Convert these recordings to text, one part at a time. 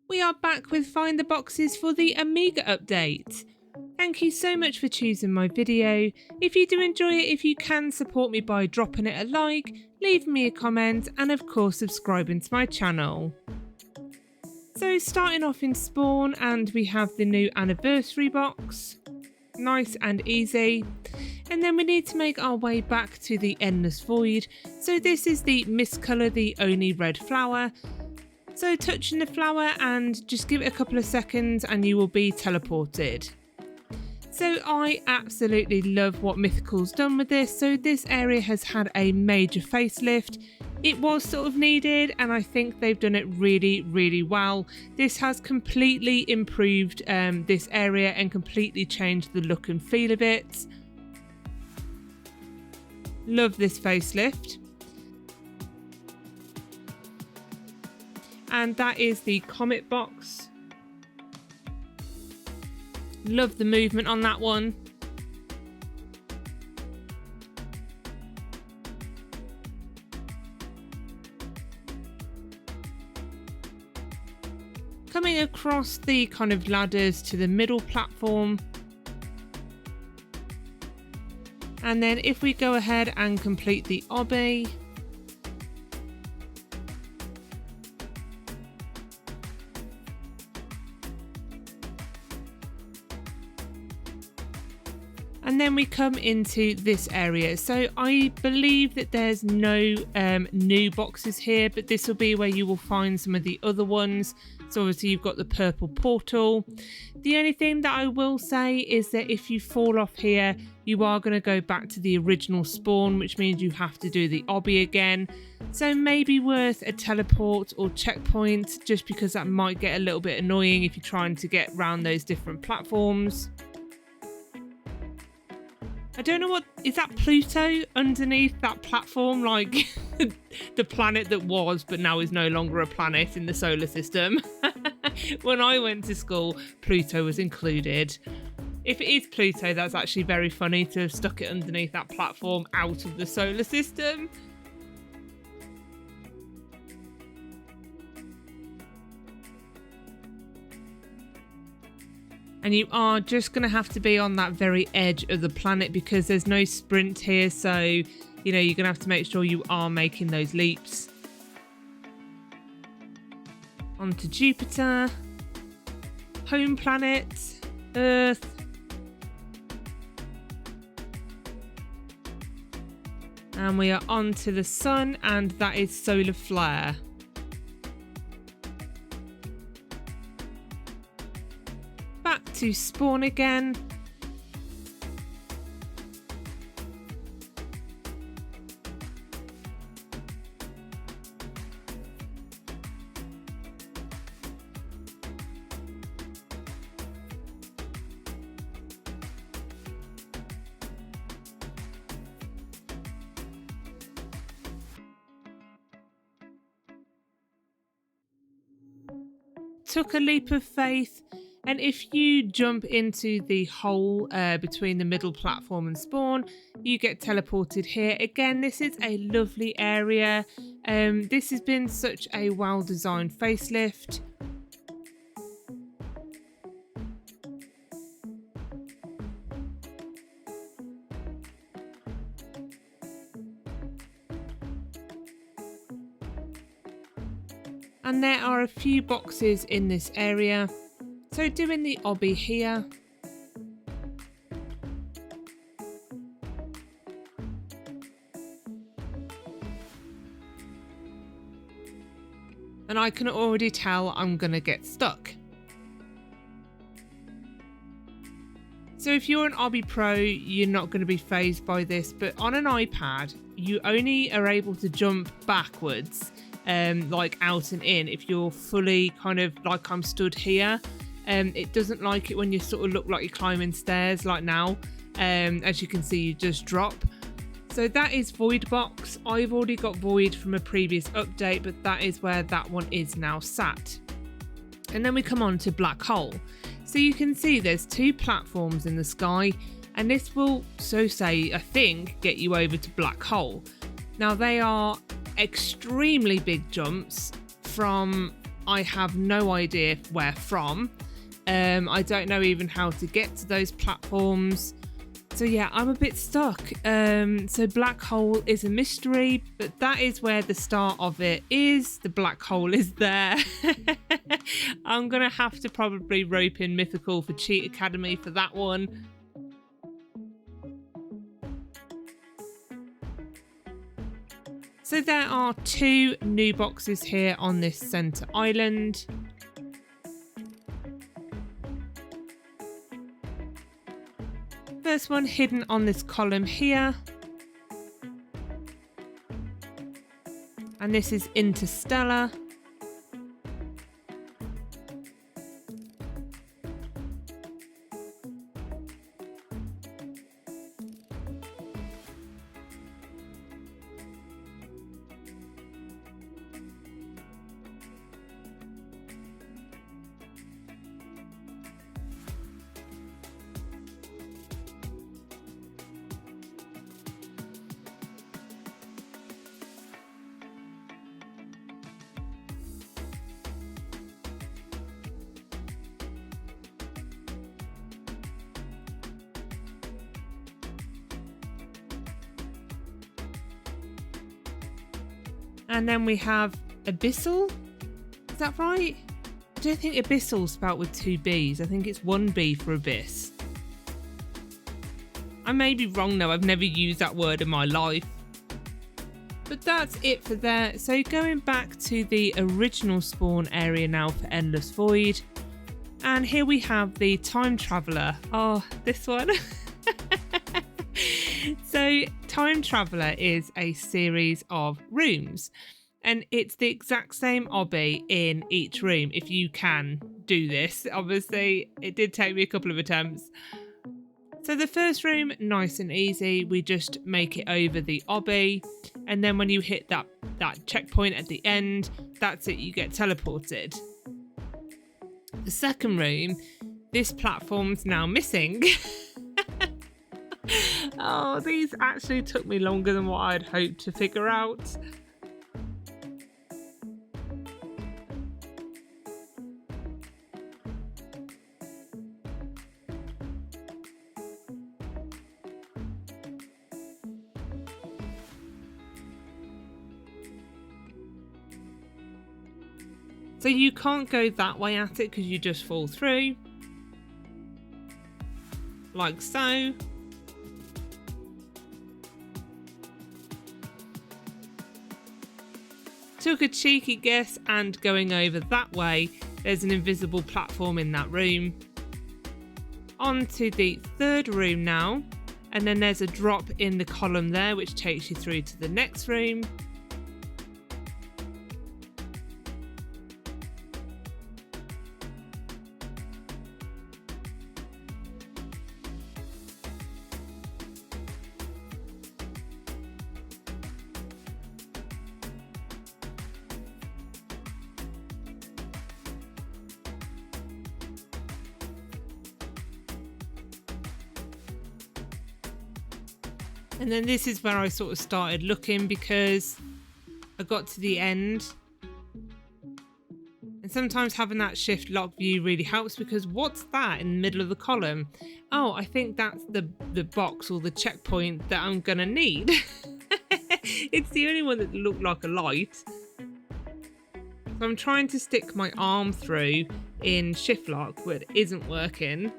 We are back with Find the Boxes for the Amiga update. Thank you so much for choosing my video. If you do enjoy it, if you can support me by dropping it a like, leaving me a comment and of course subscribing to my channel. So starting off in Spawn, and we have the new anniversary box. Nice and easy. And then we need to make our way back to the Endless Void. So this is the Mistcolor, the only red flower. So touching the flower and just give it a couple of seconds and you will be teleported. So I absolutely love what Mythical's done with this. So this area has had a major facelift. It was sort of needed and I think they've done it really well. This has completely improved this area and completely changed the look and feel of it. Love this facelift. And that is the comet box. Love the movement on that one. Coming across the kind of ladders to the middle platform. And then if we go ahead and complete the obby. And then we come into this area. So I believe that there's no new boxes here, but this will be where you will find some of the other ones. So obviously you've got the purple portal. The only thing that I will say is that if you fall off here, you are going to go back to the original spawn, which means you have to do the obby again. So maybe worth a teleport or checkpoint, just because that might get a little bit annoying if you're trying to get around those different platforms. I don't know is that Pluto underneath that platform, like the planet that was but now is no longer a planet in the solar system. When I went to school, Pluto was included. If it is Pluto, that's actually very funny to have stuck it underneath that platform out of the solar system. And you are just going to have to be on that very edge of the planet because there's no sprint here. So, you know, you're going to have to make sure you are making those leaps. Onto Jupiter. Home planet. Earth. And we are on to the sun, and that is solar flare. To spawn again. Took a leap of faith. And if you jump into the hole between the middle platform and spawn, you get teleported here. Again, this is a lovely area. This has been such a well-designed facelift. And there are a few boxes in this area. So doing the obby here. And I can already tell I'm going to get stuck. So if you're an obby pro, you're not going to be fazed by this, but on an iPad, you only are able to jump backwards, like out and in, if you're fully kind of like I'm stood here. It doesn't like it when you sort of look like you're climbing stairs like now. As you can see, you just drop. So that is Void Box. I've already got Void from a previous update, but that is where that one is now sat. And then we come on to Black Hole. So you can see there's two platforms in the sky, and this will, I think, get you over to Black Hole. Now they are extremely big jumps from I have no idea where from. I don't know even how to get to those platforms. So yeah, I'm a bit stuck. So black hole is a mystery, but that is where the start of it is. The black hole is there. I'm gonna have to probably rope in Mythical for Cheat Academy for that one. So there are 2 new boxes here on this center island. First one hidden on this column here. And this is Interstellar. And then we have Abbysal. Is that right? I don't think Abyssal's spelt with 2 B's. I think it's 1 B for abyss. I may be wrong though. I've never used that word in my life. But that's it for there. So going back to the original spawn area now for Endless Void. And here we have the Time Traveller. Oh, this one. So Time Traveller is a series of rooms, and it's the exact same obby in each room if you can do this. Obviously, it did take me a couple of attempts. So the first room, nice and easy. We just make it over the obby, and then when you hit that checkpoint at the end, that's it, you get teleported. The second room, this platform's now missing. Oh, these actually took me longer than what I'd hoped to figure out. So you can't go that way at it because you just fall through. Like so. Took a cheeky guess, and going over that way, there's an invisible platform in that room. On to the third room now, and then there's a drop in the column there which takes you through to the next room. And then this is where I sort of started looking, because I got to the end. And sometimes having that shift lock view really helps, because what's that in the middle of the column? Oh, I think that's the box or the checkpoint that I'm gonna need. It's the only one that looked like a light. So I'm trying to stick my arm through in shift lock, but it isn't working.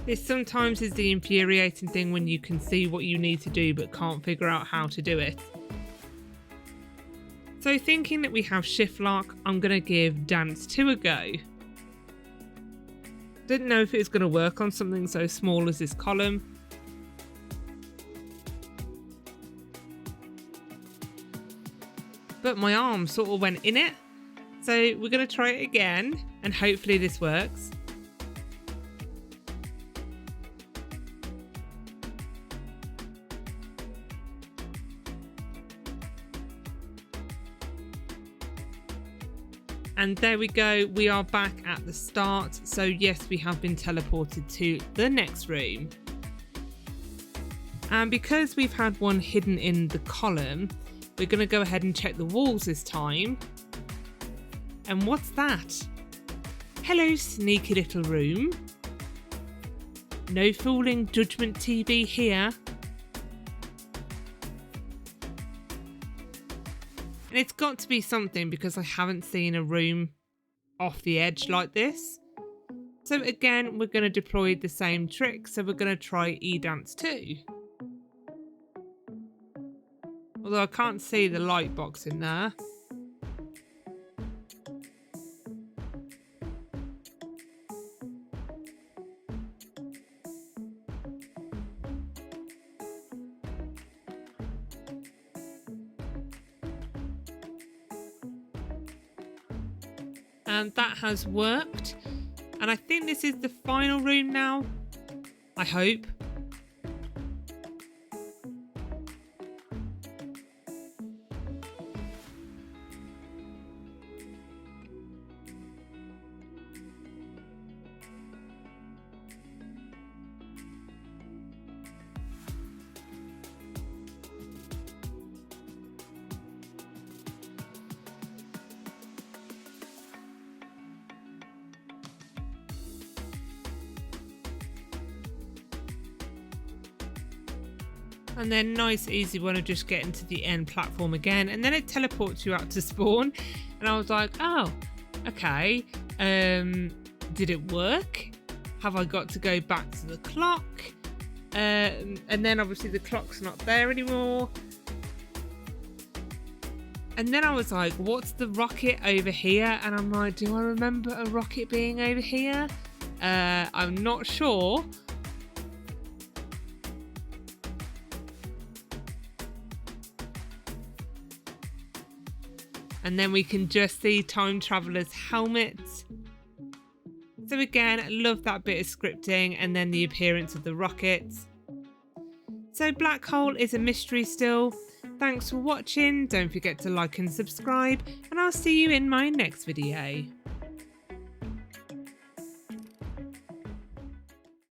This sometimes is the infuriating thing when you can see what you need to do but can't figure out how to do it. So thinking that we have shift lock, I'm going to give Dance 2 a go. Didn't know if it was going to work on something so small as this column. But my arm sort of went in it. So we're going to try it again and hopefully this works. And there we go, we are back at the start. So yes, we have been teleported to the next room. And because we've had one hidden in the column, we're going to go ahead and check the walls this time. And what's that? Hello, sneaky little room. No fooling Judgment TV here. And it's got to be something because I haven't seen a room off the edge like this. So again, we're going to deploy the same trick. So we're going to try E-Dance 2. Although I can't see the light box in there. And that has worked. And I think this is the final room now. I hope. And then nice easy one of just getting to the end platform again, and then it teleports you out to spawn. And I was like, oh, okay, did it work? Have I got to go back to the clock? And then obviously the clock's not there anymore. And then I was like, what's the rocket over here? And I'm like, do I remember a rocket being over here? I'm not sure. And then we can just see Time Traveler's helmet. So again, I love that bit of scripting, and then the appearance of the rockets. So Black Hole is a mystery still. Thanks for watching. Don't forget to like and subscribe, and I'll see you in my next video.